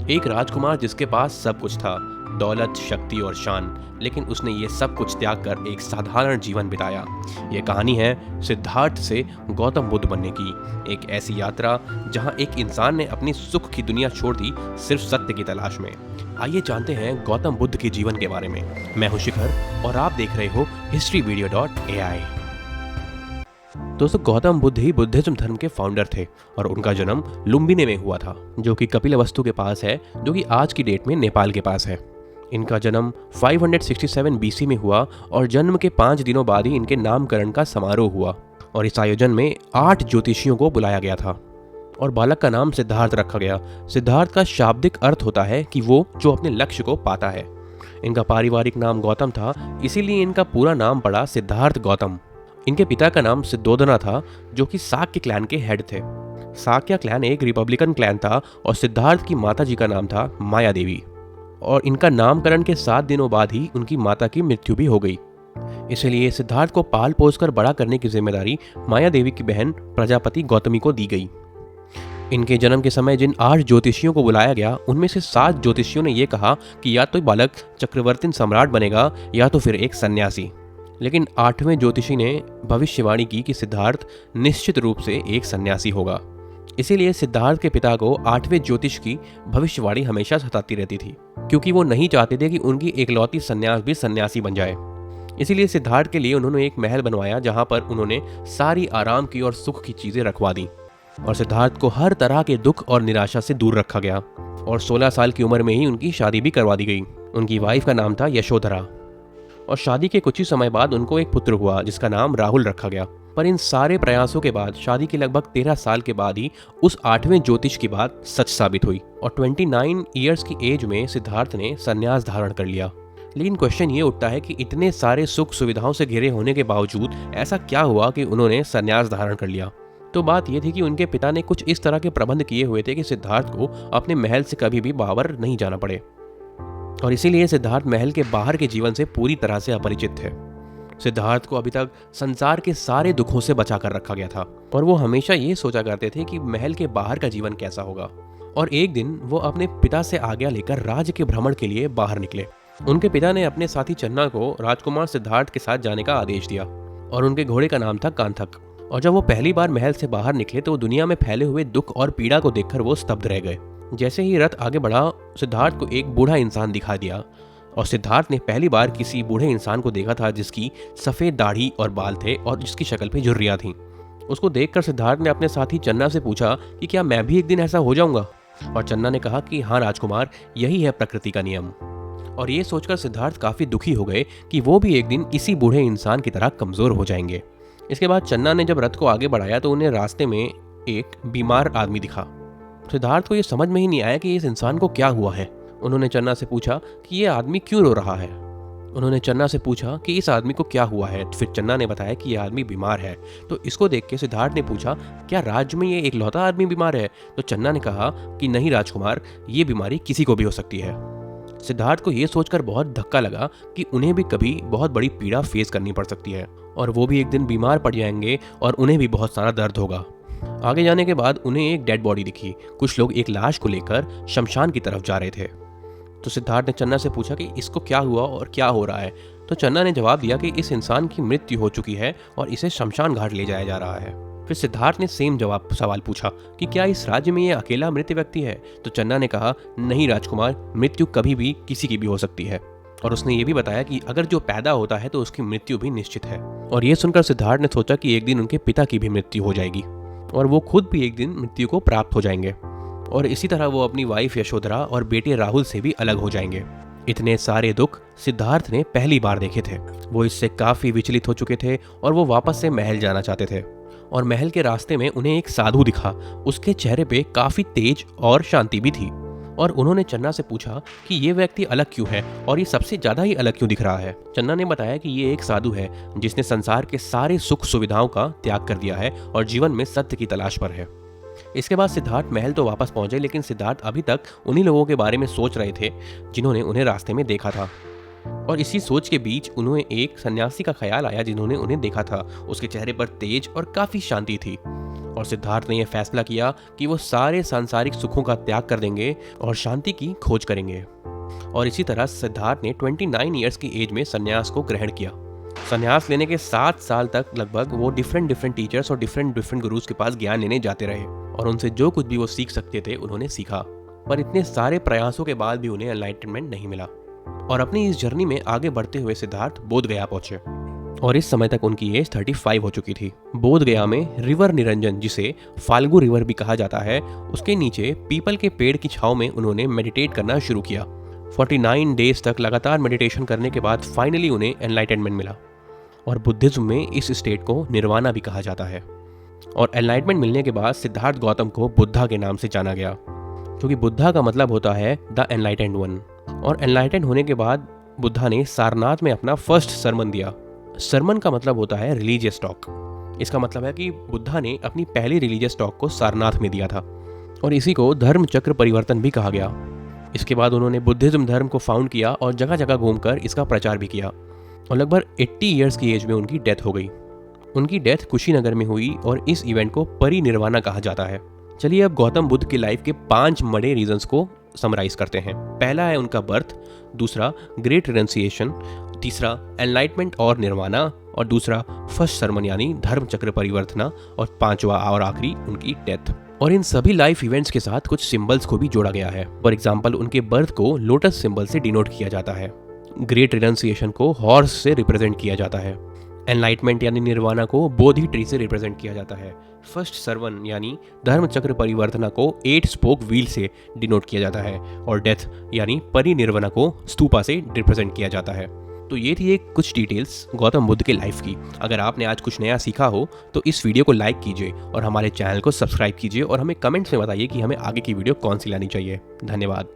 एक राजकुमार जिसके पास सब कुछ था, दौलत, शक्ति और शान, लेकिन उसने ये सब कुछ त्याग कर एक साधारण जीवन बिताया। ये कहानी है सिद्धार्थ से गौतम बुद्ध बनने की, एक ऐसी यात्रा जहां एक इंसान ने अपनी सुख की दुनिया छोड़ दी सिर्फ सत्य की तलाश में। आइए जानते हैं गौतम बुद्ध के जीवन के बारे में। मैं हूं शिखर और आप देख रहे हो historyvideo.ai। दोस्तों, गौतम बुद्ध ही बुद्धिज्म धर्म के फाउंडर थे और उनका जन्म लुम्बिनी में हुआ था, जो कि कपिलवस्तु के पास है, जो कि आज की डेट में नेपाल के पास है। इनका जन्म 567 बीसी में हुआ और जन्म के 5 दिनों बाद ही इनके नामकरण का समारोह हुआ और इस आयोजन में 8 ज्योतिषियों को बुलाया गया था और बालक का नाम सिद्धार्थ रखा गया। सिद्धार्थ का शाब्दिक अर्थ होता है कि वो जो अपने लक्ष्य को पाता है। इनका पारिवारिक नाम गौतम था, इसीलिए इनका पूरा नाम पड़ा सिद्धार्थ गौतम। इनके पिता का नाम सिद्धोधना था, जो कि साक्य क्लैन के हेड थे। साक्य क्लैन एक रिपब्लिकन क्लैन था और सिद्धार्थ की माता जी का नाम था माया देवी और इनका नामकरण के 7 दिनों बाद ही उनकी माता की मृत्यु भी हो गई। इसलिए सिद्धार्थ को पाल पोस कर बड़ा करने की जिम्मेदारी माया देवी की बहन प्रजापति गौतमी को दी गई। इनके जन्म के समय जिन 8 ज्योतिषियों को बुलाया गया, उनमें से 7 ज्योतिषियों ने यह कहा कि या तो बालक चक्रवर्ती सम्राट बनेगा या तो फिर एक सन्यासी। लेकिन 8वें ज्योतिषी ने भविष्यवाणी की कि सिद्धार्थ निश्चित रूप से एक सन्यासी होगा। इसीलिए सिद्धार्थ के पिता को 8वें ज्योतिष की भविष्यवाणी हमेशा सताती रहती थी, क्योंकि वो नहीं चाहते थे कि उनकी एकलौती सन्यास भी सन्यासी बन जाए। इसीलिए सिद्धार्थ के लिए उन्होंने एक महल बनवाया, जहां पर उन्होंने सारी आराम की और सुख की चीजें रखवा दी और सिद्धार्थ को हर तरह के दुख और निराशा से दूर रखा गया और 16 साल की उम्र में ही उनकी शादी भी करवा दी गई। उनकी वाइफ का नाम था यशोधरा और शादी के कुछ ही समय बाद उनको एक पुत्र हुआ जिसका नाम राहुल रखा गया। पर इन सारे प्रयासों के बाद शादी के लगभग 13 साल के बाद ही उस 8वें ज्योतिष की बात सच साबित हुई और 29 ईयर्स की एज में सिद्धार्थ ने संन्यास धारण कर लिया। लेकिन क्वेश्चन ये उठता है कि इतने सारे सुख सुविधाओं से घिरे होने के बावजूद ऐसा क्या हुआ कि उन्होंने संन्यास धारण कर लिया। तो बात यह थी कि उनके पिता ने कुछ इस तरह के प्रबंध किए हुए थे कि सिद्धार्थ को अपने महल से कभी भी बाहर नहीं जाना पड़े और इसीलिए सिद्धार्थ महल के बाहर के जीवन से पूरी तरह से अपरिचित थे। सिद्धार्थ को अभी तक संसार के सारे दुखों से बचा कर रखा गया था और वो हमेशा ये सोचा करते थे कि महल के बाहर का जीवन कैसा होगा। और एक दिन वो अपने पिता से आज्ञा लेकर राज्य के भ्रमण के लिए बाहर निकले। उनके पिता ने अपने साथी चन्ना को राजकुमार सिद्धार्थ के साथ जाने का आदेश दिया और उनके घोड़े का नाम था कांथक। और जब वो पहली बार महल से बाहर निकले तो दुनिया में फैले हुए दुख और पीड़ा को देखकर वो स्तब्ध रह गए। जैसे ही रथ आगे बढ़ा, सिद्धार्थ को एक बूढ़ा इंसान दिखाई दिया और सिद्धार्थ ने पहली बार किसी बूढ़े इंसान को देखा था जिसकी सफेद दाढ़ी और बाल थे और जिसकी शक्ल पे झुर्रियां थीं। उसको देखकर सिद्धार्थ ने अपने साथी चन्ना से पूछा कि क्या मैं भी एक दिन ऐसा हो जाऊंगा। और चन्ना ने कहा कि हाँ राजकुमार, यही है प्रकृति का नियम। और ये सोचकर सिद्धार्थ काफी दुखी हो गए कि वो भी एक दिन इसी बूढ़े इंसान की तरह कमजोर हो जाएंगे। इसके बाद चन्ना ने जब रथ को आगे बढ़ाया तो उन्हें रास्ते में एक बीमार आदमी दिखा। सिद्धार्थ को ये समझ में ही नहीं आया कि इस इंसान को क्या हुआ है। उन्होंने चन्ना से पूछा कि ये आदमी क्यों रो रहा है। उन्होंने चन्ना से पूछा कि इस आदमी को क्या हुआ है। फिर चन्ना ने बताया कि यह आदमी बीमार है। तो इसको देख के सिद्धार्थ ने पूछा, क्या राज्य में ये इकलौता आदमी बीमार है? तो चन्ना ने कहा कि नहीं राजकुमार, ये बीमारी किसी को भी हो सकती है। सिद्धार्थ को ये सोचकर बहुत धक्का लगा कि उन्हें भी कभी बहुत बड़ी पीड़ा फेस करनी पड़ सकती है और वो भी एक दिन बीमार पड़ जाएंगे और उन्हें भी बहुत सारा दर्द होगा। आगे जाने के बाद उन्हें एक डेड बॉडी दिखी। कुछ लोग एक लाश को लेकर शमशान की तरफ जा रहे थे। तो सिद्धार्थ ने चन्ना से पूछा कि इसको क्या हुआ और क्या हो रहा है। तो चन्ना ने जवाब दिया कि इस इंसान की मृत्यु हो चुकी है और इसे शमशान घाट ले जाया जा रहा है। फिर सिद्धार्थ ने सेम सवाल पूछा कि क्या इस राज्य में ये अकेला मृत व्यक्ति है। तो चन्ना ने कहा, नहीं राजकुमार, मृत्यु कभी भी किसी की भी हो सकती है। और उसने ये भी बताया कि अगर जो पैदा होता है तो उसकी मृत्यु भी निश्चित है। और ये सुनकर सिद्धार्थ ने सोचा कि एक दिन उनके पिता की भी मृत्यु हो जाएगी और वो खुद भी एक दिन मृत्यु को प्राप्त हो जाएंगे और इसी तरह वो अपनी वाइफ यशोधरा और बेटे राहुल से भी अलग हो जाएंगे। इतने सारे दुख सिद्धार्थ ने पहली बार देखे थे। वो इससे काफी विचलित हो चुके थे और वो वापस से महल जाना चाहते थे। और महल के रास्ते में उन्हें एक साधु दिखा। उसके चेहरे पे काफी तेज और शांति भी थी और उन्होंने चन्ना से पूछा कि ये व्यक्ति अलग क्यों है और ये सबसे ज्यादा ही अलग क्यों दिख रहा है। चन्ना ने बताया कि ये एक साधु है जिसने संसार के सारे सुख सुविधाओं का त्याग कर दिया है और जीवन में सत्य की तलाश पर है। इसके बाद सिद्धार्थ महल तो वापस पहुंचे, लेकिन सिद्धार्थ अभी तक उन्हीं लोगों के बारे में सोच रहे थे जिन्होंने उन्हें रास्ते में देखा था। और इसी सोच के बीच उन्हें एक सन्यासी का ख्याल आया जिन्होंने उन्हें देखा था। उसके चेहरे पर तेज और काफी शांति थी और सिद्धार्थ ने यह फैसला किया कि वो सारे सांसारिक सुखों का त्याग कर देंगे और शांति की खोज करेंगे। और इसी तरह सिद्धार्थ ने 29 ईयर्स की एज में संन्यास को ग्रहण किया। संन्यास लेने के 7 साल तक लगभग वो डिफरेंट टीचर्स और डिफरेंट गुरुज के पास ज्ञान लेने जाते रहे और उनसे जो कुछ भी वो सीख सकते थे उन्होंने सीखा। पर इतने सारे प्रयासों के बाद भी उन्हें एनलाइटनमेंट नहीं मिला और अपनी इस जर्नी में आगे बढ़ते हुए सिद्धार्थ बोध गया पहुंचे और इस समय तक उनकी एज 35 हो चुकी थी। बोध गया में रिवर निरंजन, जिसे फाल्गु रिवर भी कहा जाता है, उसके नीचे पीपल के पेड़ की छांव में उन्होंने मेडिटेट करना शुरू किया। 49 डेज तक लगातार मेडिटेशन करने के बाद फाइनली उन्हें एनलाइटनमेंट मिला और बुद्धिज्म में इस स्टेट को निर्वाणा भी कहा जाता है। और एनलाइटमेंट मिलने के बाद सिद्धार्थ गौतम को बुद्धा के नाम से जाना गया, क्योंकि बुद्धा का मतलब होता है द एनलाइटेंड वन। और एनलाइटेंड होने के बाद बुद्धा ने सारनाथ में अपना फर्स्ट सरमन दिया। सरमन का मतलब होता है रिलीजियस टॉक। इसका मतलब है कि बुद्धा ने अपनी पहली रिलीजियस टॉक को सारनाथ में दिया था और इसी को धर्म चक्र परिवर्तन भी कहा गया। इसके बाद उन्होंने बुद्धिज्म धर्म को फाउंड किया और जगह जगह घूमकर इसका प्रचार भी किया और लगभग 80 ईयर्स की एज में उनकी डेथ हो गई। उनकी डेथ कुशीनगर में हुई और इस इवेंट को परिनिर्वाणा कहा जाता है। चलिए अब गौतम बुद्ध की लाइफ के 5 बड़े रीजंस को समराइज करते हैं। पहला है उनका बर्थ, दूसरा ग्रेट रिनंसिएशन, तीसरा एनलाइटमेंट और निर्वाणा, और दूसरा फर्स्ट सरमन यानी धर्म चक्र परिवर्तना, और पांचवा और आखिरी उनकी डेथ। और इन सभी लाइफ इवेंट्स के साथ कुछ सिंबल्स को भी जोड़ा गया है। फॉर एग्जाम्पल उनके बर्थ को लोटस सिंबल से डिनोट किया जाता है, ग्रेट रिनंसिएशन को हॉर्स से रिप्रेजेंट किया जाता है, एनलाइटमेंट यानी निर्वाणा को बोधि ट्री से रिप्रेजेंट किया जाता है, फर्स्ट सरवन यानी धर्म चक्र परिवर्तना को 8 स्पोक व्हील से डिनोट किया जाता है, और डेथ यानी परिनिर्वाणा को स्तूपा से रिप्रेजेंट किया जाता है। तो ये थी एक कुछ डिटेल्स गौतम बुद्ध के लाइफ की। अगर आपने आज कुछ नया सीखा हो तो इस वीडियो को लाइक कीजिए और हमारे चैनल को सब्सक्राइब कीजिए और हमें कमेंट्स में बताइए कि हमें आगे की वीडियो कौन सी लानी चाहिए। धन्यवाद।